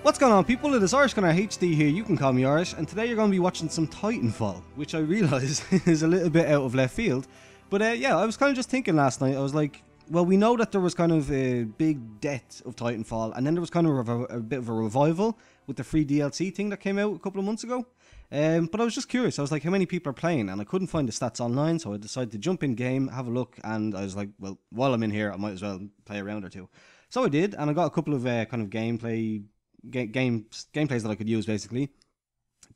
What's going on, people? It is Irish Gunner HD here, you can call me Irish, and today you're going to be watching some Titanfall, which I realise is a little bit out of left field. But yeah, I was kind of just thinking last night, I was like, well, we know that there was kind of a big death of Titanfall, and then there was kind of a bit of a revival with the free DLC thing that came out a couple of months ago. But I was just curious, I was like, how many people are playing? And I couldn't find the stats online, so I decided to jump in game, have a look, and I was like, well, while I'm in here, I might as well play a round or two. So I did, and I got a couple of kind of gameplays that I could use, basically.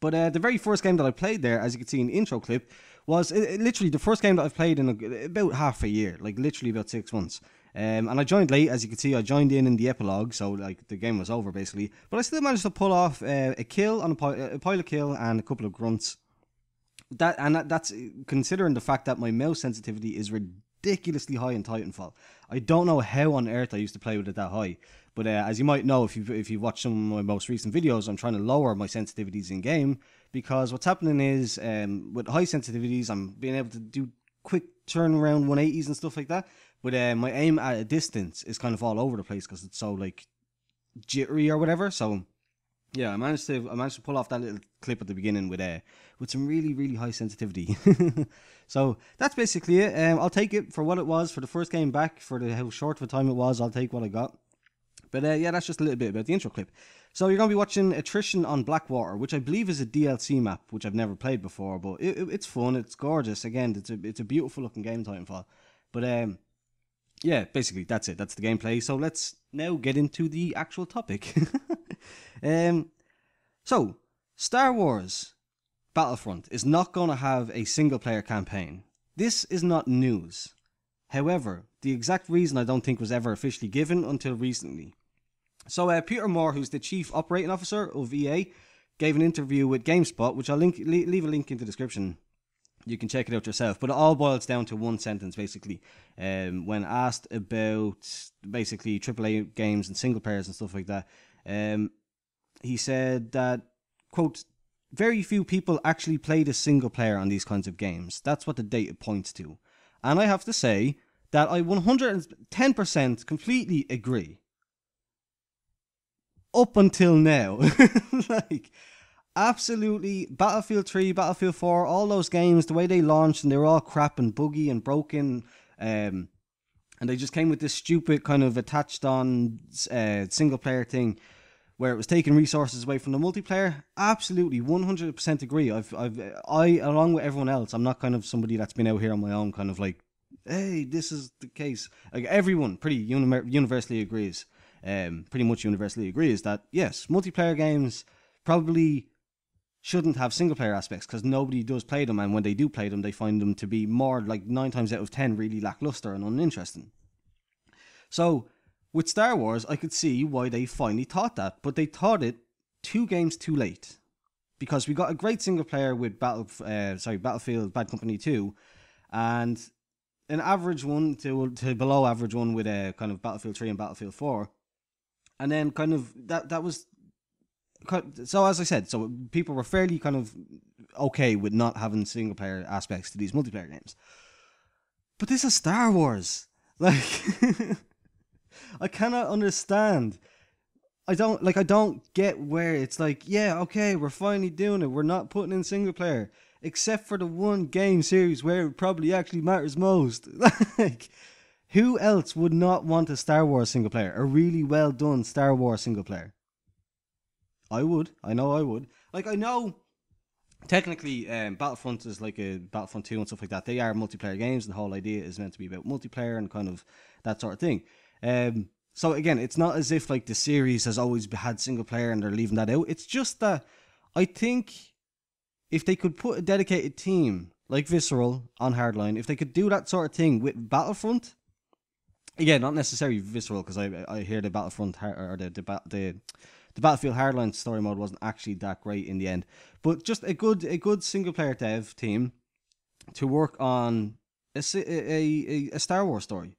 But the very first game that I played there, as you can see in the intro clip, was literally the first game that I've played in about half a year, like literally about 6 months. And I joined late, as you can see. I joined in the epilogue, so like the game was over basically. But I still managed to pull off a kill on a pilot kill and a couple of grunts. That's considering the fact that my mouse sensitivity is ridiculously high in Titanfall. I don't know how on earth I used to play with it that high. But as you might know, if you watch some of my most recent videos, I'm trying to lower my sensitivities in game, because what's happening is with high sensitivities, I'm being able to do quick turnaround 180s and stuff like that. But my aim at a distance is kind of all over the place because it's so like jittery or whatever. So yeah, I managed to pull off that little clip at the beginning with some really high sensitivity. So that's basically it. I'll take it for what it was for the first game back, for how short of a time it was. I'll take what I got. But yeah, that's just a little bit about the intro clip. So you're going to be watching Attrition on Blackwater, which I believe is a DLC map, which I've never played before. But it's fun, it's gorgeous. Again, it's a beautiful looking game, Titanfall. But yeah, basically that's it. That's the gameplay. So let's now get into the actual topic. So Star Wars Battlefront is not going to have a single player campaign. This is not news. However, the exact reason I don't think was ever officially given until recently. So Peter Moore, who's the Chief Operating Officer of EA, gave an interview with GameSpot, which I'll leave a link in the description. You can check it out yourself. But it all boils down to one sentence, basically. When asked about basically AAA games and single players and stuff like that, he said that, quote, very few people actually play the single player on these kinds of games. That's what the data points to. And I have to say that I 110% completely agree. Up until now. Like, absolutely, Battlefield 3, Battlefield 4, all those games, the way they launched, and they were all crap and buggy and broken, and they just came with this stupid kind of attached on single player thing where it was taking resources away from the multiplayer. Absolutely, 100% agree. I, along with everyone else, I'm not kind of somebody that's been out here on my own, kind of like, hey, this is the case. Like, everyone pretty universally agrees. Pretty much universally agrees that yes, multiplayer games probably shouldn't have single player aspects because nobody does play them, and when they do play them, they find them to be more like 9 times out of 10 really lackluster and uninteresting. So with Star Wars, I could see why they finally thought that, but they thought it 2 games too late, because we got a great single player with Battlefield Bad Company 2, and an average one to below average one with a kind of Battlefield 3 and Battlefield 4. And then kind of that was, so as I said, so people were fairly kind of okay with not having single player aspects to these multiplayer games. But this is Star Wars. Like, I cannot understand. I don't get where it's like, yeah, okay, we're finally doing it. We're not putting in single player, except for the one game series where it probably actually matters most. Like, who else would not want a Star Wars single player? A really well done Star Wars single player? I would. I know I would. Like, I know technically Battlefront is like a Battlefront 2 and stuff like that. They are multiplayer games, and the whole idea is meant to be about multiplayer and kind of that sort of thing. So again, it's not as if like the series has always had single player and they're leaving that out. It's just that I think if they could put a dedicated team like Visceral on Hardline, if they could do that sort of thing with Battlefront, again, not necessarily Visceral, because I hear the Battlefront or the Battlefield Hardline story mode wasn't actually that great in the end, but just a good single player dev team to work on a Star Wars story.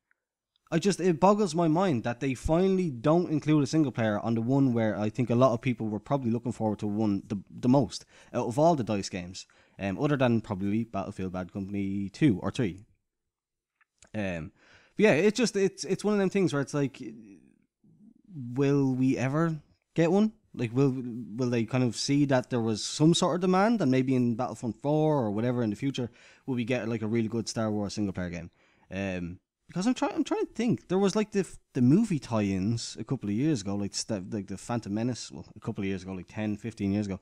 It boggles my mind that they finally don't include a single player on the one where I think a lot of people were probably looking forward to the most out of all the DICE games, other than probably Battlefield Bad Company 2 or 3. But yeah, it's one of them things where it's like, will we ever get one? Like, will they kind of see that there was some sort of demand, and maybe in Battlefront 4 or whatever in the future, will we get like a really good Star Wars single player game? Because I'm trying to think. There was like the movie tie-ins a couple of years ago, like the Phantom Menace. Well, a couple of years ago, like 10, 15 years ago.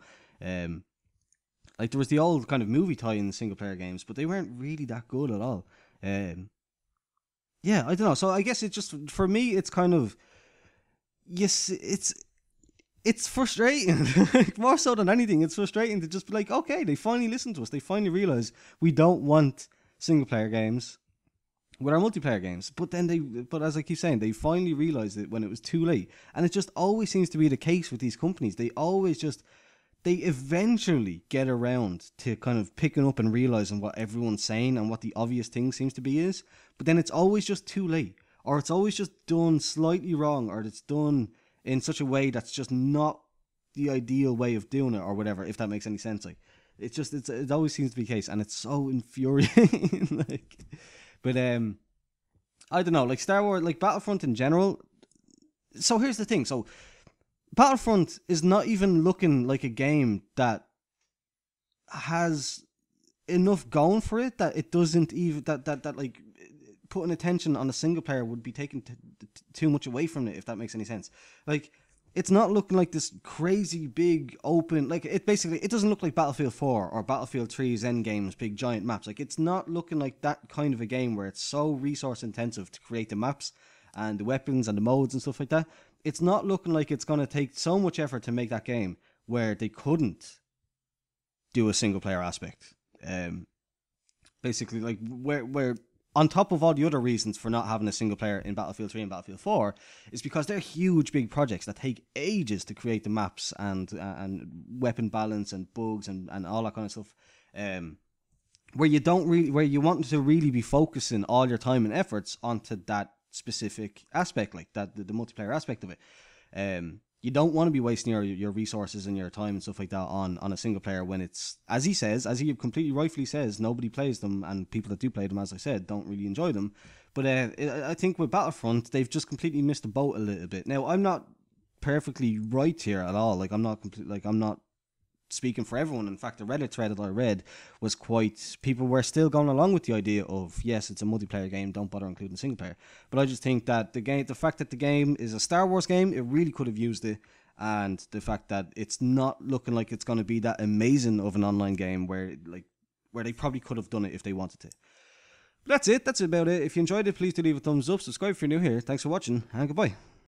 Like there was the old kind of movie tie-in single player games, but they weren't really that good at all. Yeah, I don't know. So I guess it just, for me, it's kind of, yes, it's frustrating. More so than anything, it's frustrating to just be like, okay, they finally listened to us. They finally realize we don't want single player games with our multiplayer games. But as I keep saying, they finally realized it when it was too late. And it just always seems to be the case with these companies. They eventually get around to kind of picking up and realizing what everyone's saying and what the obvious thing seems to be is. But then it's always just too late. Or it's always just done slightly wrong, or it's done in such a way that's just not the ideal way of doing it, or whatever, if that makes any sense. Like, it always seems to be the case, and it's so infuriating. But I don't know, like Star Wars, like Battlefront in general. So here's the thing. So Battlefront is not even looking like a game that has enough going for it, that it doesn't even, that like putting attention on a single player would be taking too much away from it, if that makes any sense. Like, it's not looking like this crazy big open, like it doesn't look like Battlefield 4 or Battlefield 3's Endgame's big giant maps. Like, it's not looking like that kind of a game where it's so resource intensive to create the maps and the weapons and the modes and stuff like that. It's not looking like it's going to take so much effort to make that game where they couldn't do a single player aspect. Basically, like, where on top of all the other reasons for not having a single player in Battlefield 3 and Battlefield 4 is because they're huge big projects that take ages to create the maps and weapon balance and bugs and all that kind of stuff. Where you want to really be focusing all your time and efforts onto that specific aspect, like that, the multiplayer aspect of it. You don't want to be wasting your resources and your time and stuff like that on a single player when it's, as he completely rightfully says, nobody plays them, and people that do play them, as I said, don't really enjoy them. But I think with Battlefront, they've just completely missed the boat a little bit. Now, I'm not perfectly right here at all. Like, I'm not speaking for everyone. In fact, the Reddit thread that I read was people were still going along with the idea of, yes, it's a multiplayer game, don't bother including single player. But I just think that the fact that the game is a Star Wars game, it really could have used it, and the fact that it's not looking like it's going to be that amazing of an online game where they probably could have done it if they wanted to. But that's about it. If you enjoyed it, please do leave a thumbs up, subscribe if you're new here. Thanks for watching, and goodbye.